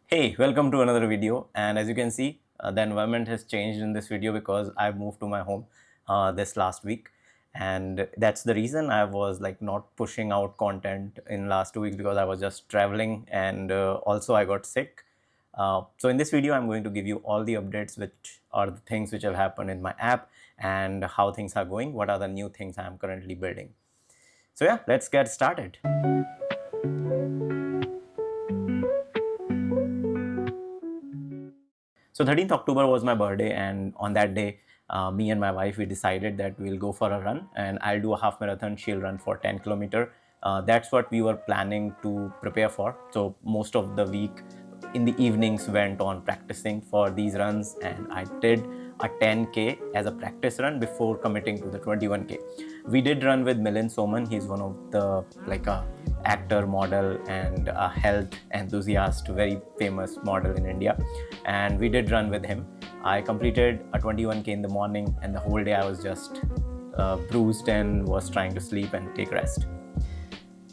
Hey, welcome to another video. And as you can see, the environment has changed in this video because I moved to my home this last week. And that's the reason I was like not pushing out content in last 2 weeks because I was just traveling and also I got sick. So in this video, I'm going to give you all the updates, which are the things which have happened in my app and how things are going. What are the new things I'm currently building? So yeah, let's get started. So 13th October was my birthday, and on that day, me and my wife, we decided that we'll go for a run, and I'll do a half marathon, she'll run for 10 kilometer. That's what we were planning to prepare for. So most of the week in the evenings went on practicing for these runs, and I did a 10K as a practice run before committing to the 21K. We did run with Milind Soman. He's one of the like a actor, model, and a health enthusiast, very famous model in India. And we did run with him. I completed a 21K in the morning, and the whole day I was just bruised and was trying to sleep and take rest.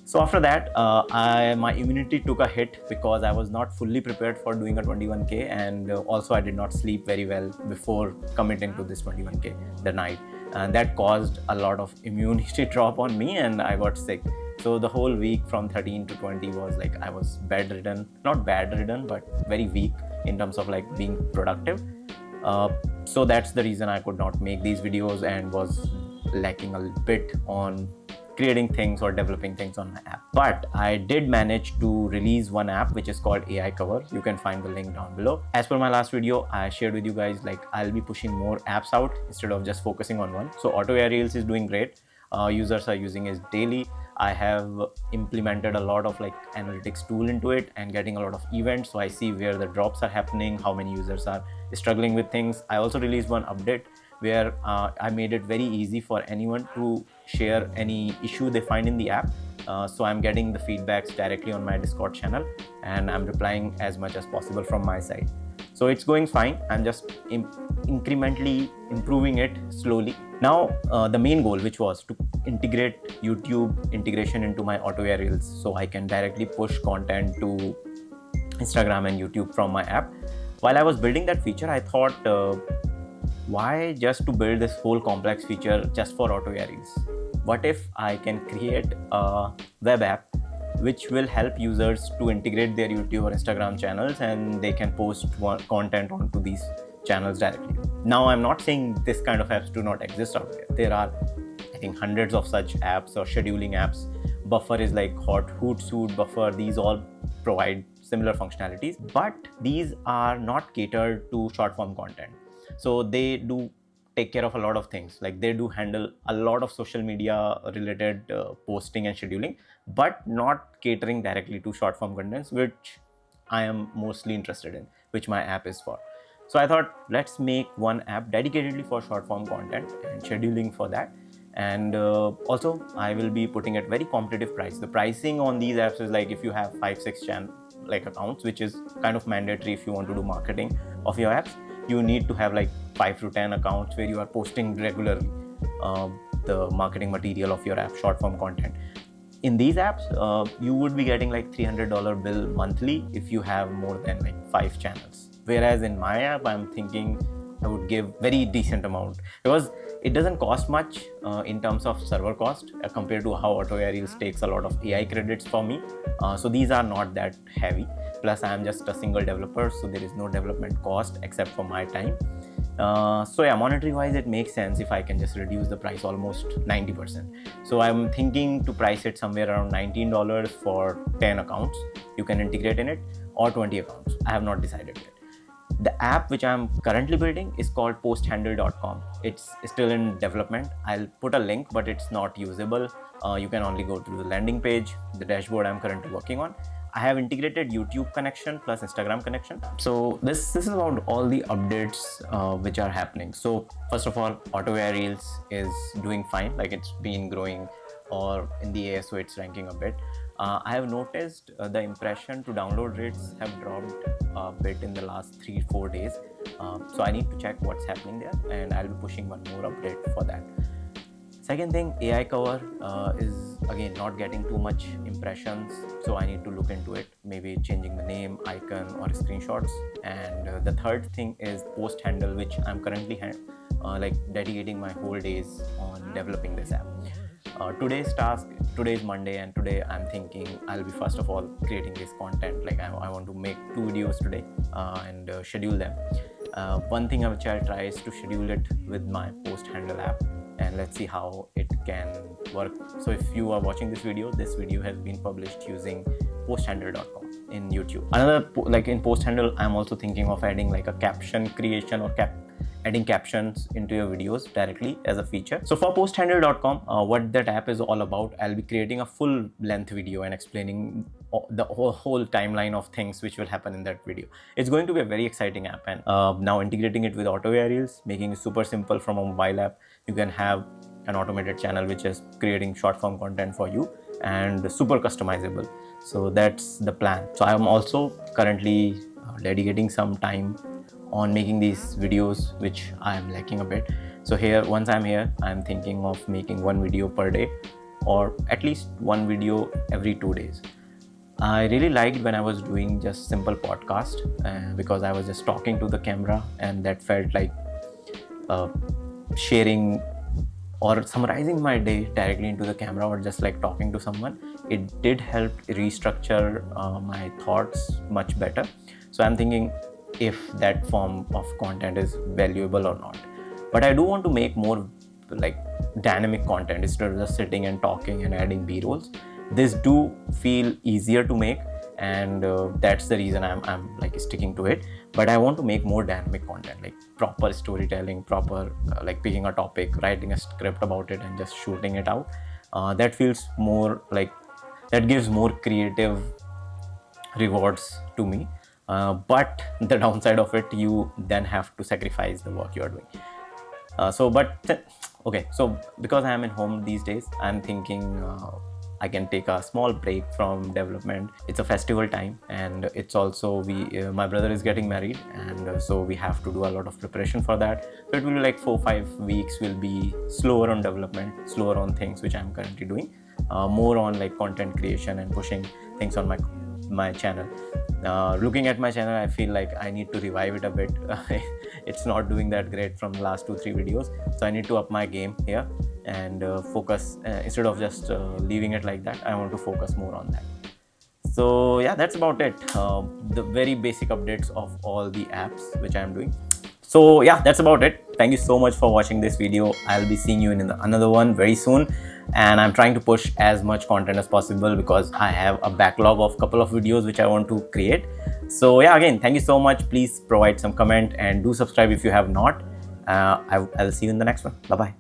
So after that, my immunity took a hit because I was not fully prepared for doing a 21K, and also I did not sleep very well before committing to this 21K the night, and that caused a lot of immunity drop on me, and I got sick. So the whole week from 13 to 20 was like I was bedridden, not bedridden, but very weak in terms of like being productive. So that's the reason I could not make these videos and was lacking a bit on creating things or developing things on my app. But I did manage to release one app which is called AI Cover. You can find the link down below. As per my last video, I shared with you guys like I'll be pushing more apps out instead of just focusing on one. So AutoReels is doing great. Users are using it daily. I have implemented a lot of like analytics tool into it and getting a lot of events, so I see where the drops are happening, how many users are struggling with things. I also released one update where I made it very easy for anyone to share any issue they find in the app. So I'm getting the feedbacks directly on my Discord channel, and I'm replying as much as possible from my side. So it's going fine. I'm just incrementally improving it slowly. Now the main goal, which was to integrate YouTube integration into my AutoReels, so I can directly push content to Instagram and YouTube from my app. While I was building that feature, I thought, why just to build this whole complex feature just for AutoReels? What if I can create a web app which will help users to integrate their YouTube or Instagram channels, and they can post content onto these channels directly. Now, I'm not saying this kind of apps do not exist out there. There are, I think, hundreds of such apps or scheduling apps. Buffer is like Hootsuite, Buffer. These all provide similar functionalities, but these are not catered to short form content. So they do take care of a lot of things, like they do handle a lot of social media related posting and scheduling, but not catering directly to short form contents, which I am mostly interested in, which my app is for. So I thought, let's make one app dedicatedly for short form content and scheduling for that. And also I will be putting at very competitive price. The pricing on these apps is like if you have 5-6 like accounts, which is kind of mandatory if you want to do marketing of your apps. You need to have like 5 to 10 accounts where you are posting regularly the marketing material of your app, short form content. In these apps, you would be getting like $300 bill monthly if you have more than like 5 channels. Whereas in my app, I'm thinking I would give very decent amount because it doesn't cost much in terms of server cost compared to how AutoReels takes a lot of AI credits for me. So these are not that heavy. Plus, I am just a single developer, so there is no development cost except for my time. So yeah, monetary wise, it makes sense if I can just reduce the price almost 90%. So I'm thinking to price it somewhere around $19 for 10 accounts you can integrate in it, or 20 accounts. I have not decided yet. The app which I'm currently building is called Posthandle.com. It's still in development. I'll put a link, but it's not usable. You can only go to the landing page, the dashboard I'm currently working on. I have integrated YouTube connection plus Instagram connection. So this is about all the updates which are happening. So first of all, AutoReels is doing fine. Like it's been growing, or in the ASO it's ranking a bit. I have noticed the impression to download rates have dropped a bit in the last 3-4 days. So I need to check what's happening there, and I'll be pushing one more update for that. Second thing, AI cover is again not getting too much impressions, so I need to look into it, maybe changing the name, icon, or screenshots. And the third thing is Posthandle, which I'm currently like dedicating my whole days on developing this app. Today is Monday, and today I'm thinking I'll be first of all creating this content. Like I want to make 2 videos today and schedule them. One thing which I'll try is to schedule it with my Posthandle app, and let's see how it can work. So if you are watching this video has been published using posthandle.com in YouTube. Like in Posthandle, I'm also thinking of adding like a caption creation or adding captions into your videos directly as a feature. So for posthandle.com, what that app is all about, I'll be creating a full length video and explaining the whole timeline of things which will happen in that video. It's going to be a very exciting app, and now integrating it with AutoReels, making it super simple from a mobile app. You can have an automated channel which is creating short form content for you and super customizable. So that's the plan. So I'm also currently dedicating some time on making these videos, which I am lacking a bit. So once I'm here, I'm thinking of making 1 video per day, or at least 1 video every 2 days. I really liked when I was doing just simple podcast because I was just talking to the camera, and that felt like sharing or summarizing my day directly into the camera, or just like talking to someone. It did help restructure my thoughts much better. So I'm thinking if that form of content is valuable or not. But I do want to make more like dynamic content instead of just sitting and talking and adding b-rolls. This do feel easier to make, and that's the reason I'm like sticking to it. But I want to make more dynamic content, like proper storytelling, proper like picking a topic, writing a script about it, and just shooting it out. That feels more like, that gives more creative rewards to me. But the downside of it, you then have to sacrifice the work you are doing. Okay, so because I am in home these days, I'm thinking I can take a small break from development. It's a festival time, and it's also my brother is getting married, and so we have to do a lot of preparation for that. So it will be like 4-5 weeks will be slower on development, slower on things which I'm currently doing, more on like content creation and pushing things on my channel. Looking at my channel, I feel like I need to revive it a bit. It's not doing that great from the last 2-3 videos, so I need to up my game here and focus. Instead of just leaving it like that, I want to focus more on that. So yeah, that's about it. The very basic updates of all the apps which I'm doing. So yeah, that's about it. Thank you so much for watching this video. I'll be seeing you in another one very soon, and I'm trying to push as much content as possible because I have a backlog of couple of videos which I want to create. So yeah, again, thank you so much. Please provide some comment and do subscribe if you have not. I'll see you in the next one. Bye bye.